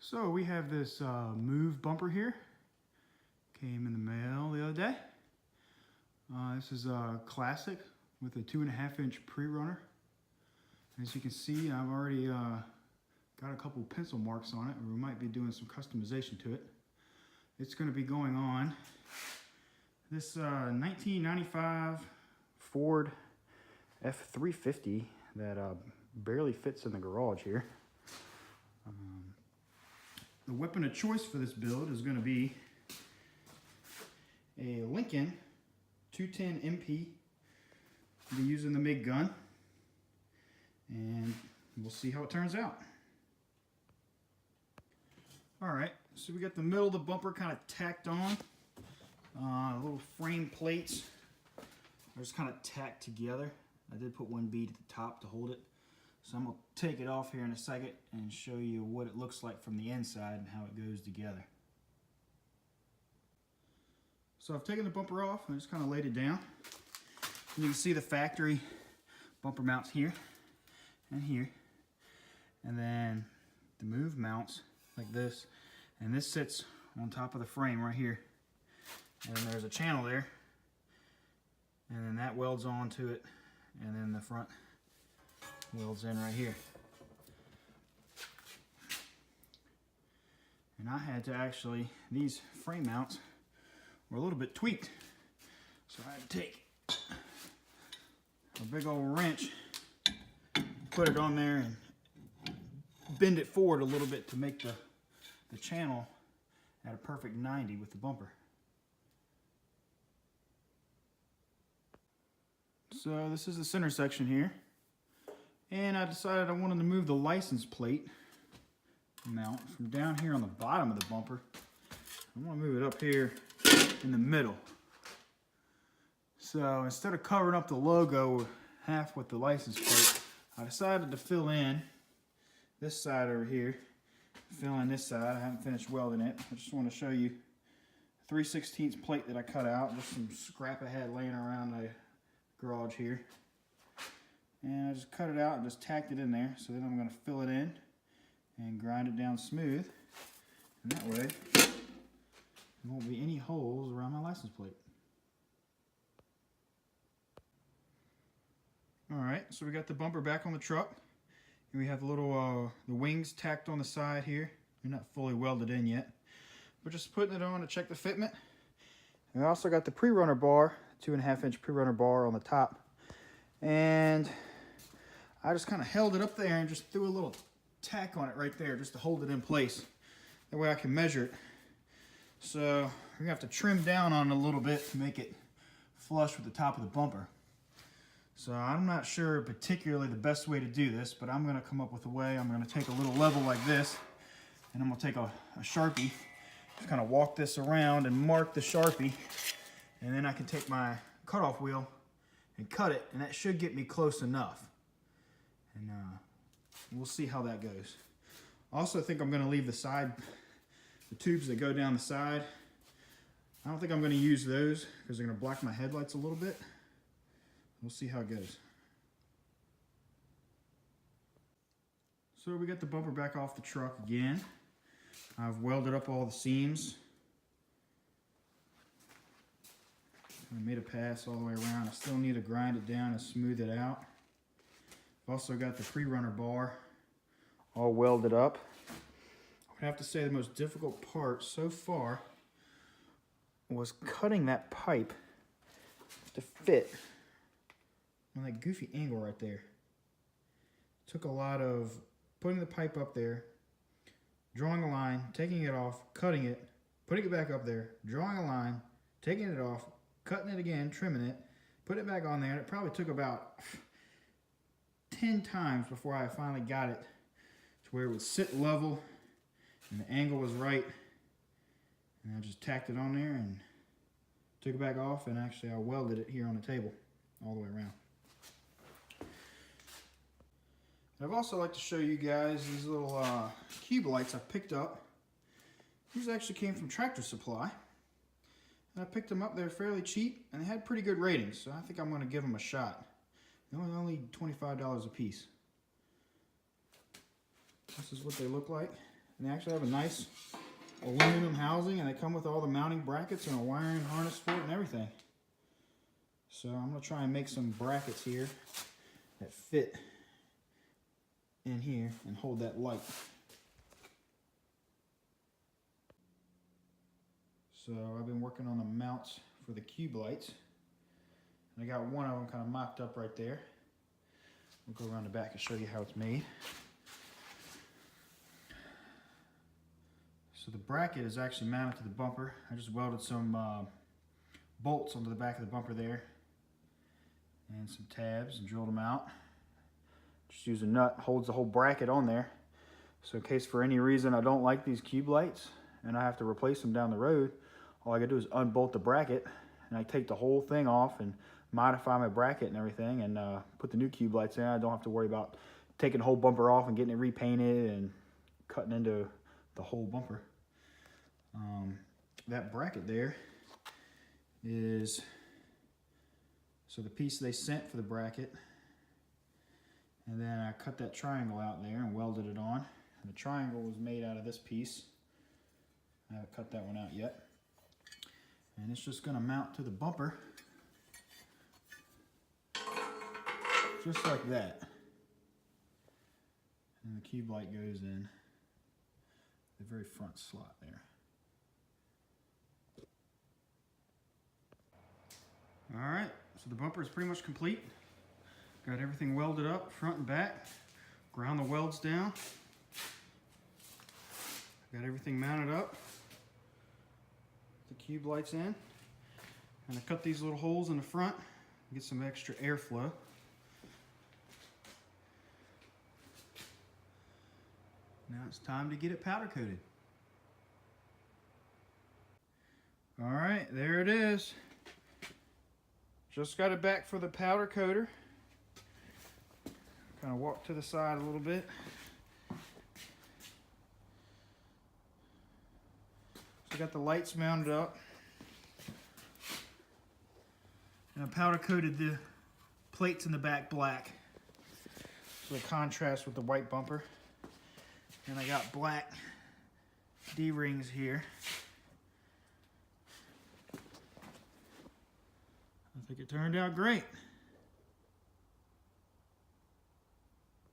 So we have this Move bumper here. Came in the mail the other day. This is a classic with a 2.5-inch Prerunner. As you can see, I've already got a couple pencil marks on it. We might be doing some customization to it. It's going to be going on this 1995 Ford F350 that barely fits in the garage here. The weapon of choice for this build is going to be a Lincoln 210 MP. I'll be using the MIG gun, and we'll see how it turns out. Alright, so we got the middle of the bumper kind of tacked on. Little frame plates are just kind of tacked together. I did put one bead at the top to hold it. So I'm going to take it off here in a second and show you what it looks like from the inside and how it goes together. So I've taken the bumper off and just kind of laid it down. And you can see the factory bumper mounts here and here. And then the Move mounts like this. And this sits on top of the frame right here. And then there's a channel there. And then that welds onto it. And then the front welds in right here. And I had to actually, these frame mounts were a little bit tweaked. So I had to take a big old wrench, put it on there and bend it forward a little bit to make the channel at a perfect 90 with the bumper. So this is the center section here. And I decided I wanted to move the license plate mount from down here on the bottom of the bumper. I want to move it up here in the middle. So instead of covering up the logo half with the license plate, I decided to fill in this side over here. Fill in this side. I haven't finished welding it. I just want to show you a 3/16 plate that I cut out. Just some scrap I had laying around the garage here. And I just cut it out and just tacked it in there. So then I'm going to fill it in and grind it down smooth. And that way, there won't be any holes around my license plate. Alright, so we got the bumper back on the truck. And we have the little the wings tacked on the side here. They're not fully welded in yet. We're just putting it on to check the fitment. And we also got the Prerunner bar, 2.5-inch Prerunner bar on the top. And I just kind of held it up there and just threw a little tack on it right there just to hold it in place. That way I can measure it. So we're gonna have to trim down on it a little bit to make it flush with the top of the bumper. So I'm not sure particularly the best way to do this, but I'm gonna come up with a way. I'm gonna take a little level like this, and I'm gonna take a Sharpie, just kind of walk this around and mark the Sharpie, and then I can take my cutoff wheel and cut it, and that should get me close enough. And we'll see how that goes. Also, I think I'm gonna leave the tubes that go down the side. I don't think I'm gonna use those because they're gonna block my headlights a little bit. We'll see how it goes. So we got the bumper back off the truck again. I've welded up all the seams. I made a pass all the way around. I still need to grind it down and smooth it out. I've also got the Prerunner bar all welded up. I would have to say the most difficult part so far was cutting that pipe to fit on that goofy angle right there. It took a lot of putting the pipe up there, drawing a line, taking it off, cutting it, putting it back up there, drawing a line, taking it off, cutting it again, trimming it, put it back on there, and it probably took about 10 times before I finally got it to where it would sit level and the angle was right. And I just tacked it on there and took it back off, and actually I welded it here on the table all the way around. I'd also like to show you guys these little cube lights I picked up. These actually came from Tractor Supply. And I picked them up, they're fairly cheap, and they had pretty good ratings, so I think I'm going to give them a shot. They're only $25 a piece. This is what they look like. And they actually have a nice aluminum housing, and they come with all the mounting brackets and a wiring harness for it and everything. So I'm going to try and make some brackets here that fit in here and hold that light. So I've been working on the mounts for the cube lights. And I got one of them kind of mocked up right there. We'll go around the back and show you how it's made. So the bracket is actually mounted to the bumper. I just welded some bolts onto the back of the bumper there and some tabs and drilled them out. Just use a nut, holds the whole bracket on there. So in case for any reason I don't like these cube lights and I have to replace them down the road, all I gotta do is unbolt the bracket, and I take the whole thing off and modify my bracket and everything and put the new cube lights in. I don't have to worry about taking the whole bumper off and getting it repainted and cutting into the whole bumper. That bracket there is, so the piece they sent for the bracket, and then I cut that triangle out there and welded it on. And the triangle was made out of this piece. I haven't cut that one out yet. And it's just going to mount to the bumper just like that. And the cube light goes in the very front slot there. Alright, so the bumper is pretty much complete. Got everything welded up, front and back. Ground the welds down. Got everything mounted up. The cube lights in. And I cut these little holes in the front to get some extra airflow. Now it's time to get it powder coated. Alright, there it is. Just got it back for the powder coater. Kind of walk to the side a little bit. So I got the lights mounted up. And I powder coated the plates in the back black, so they contrast with the white bumper. And I got black D-rings here. I think it turned out great.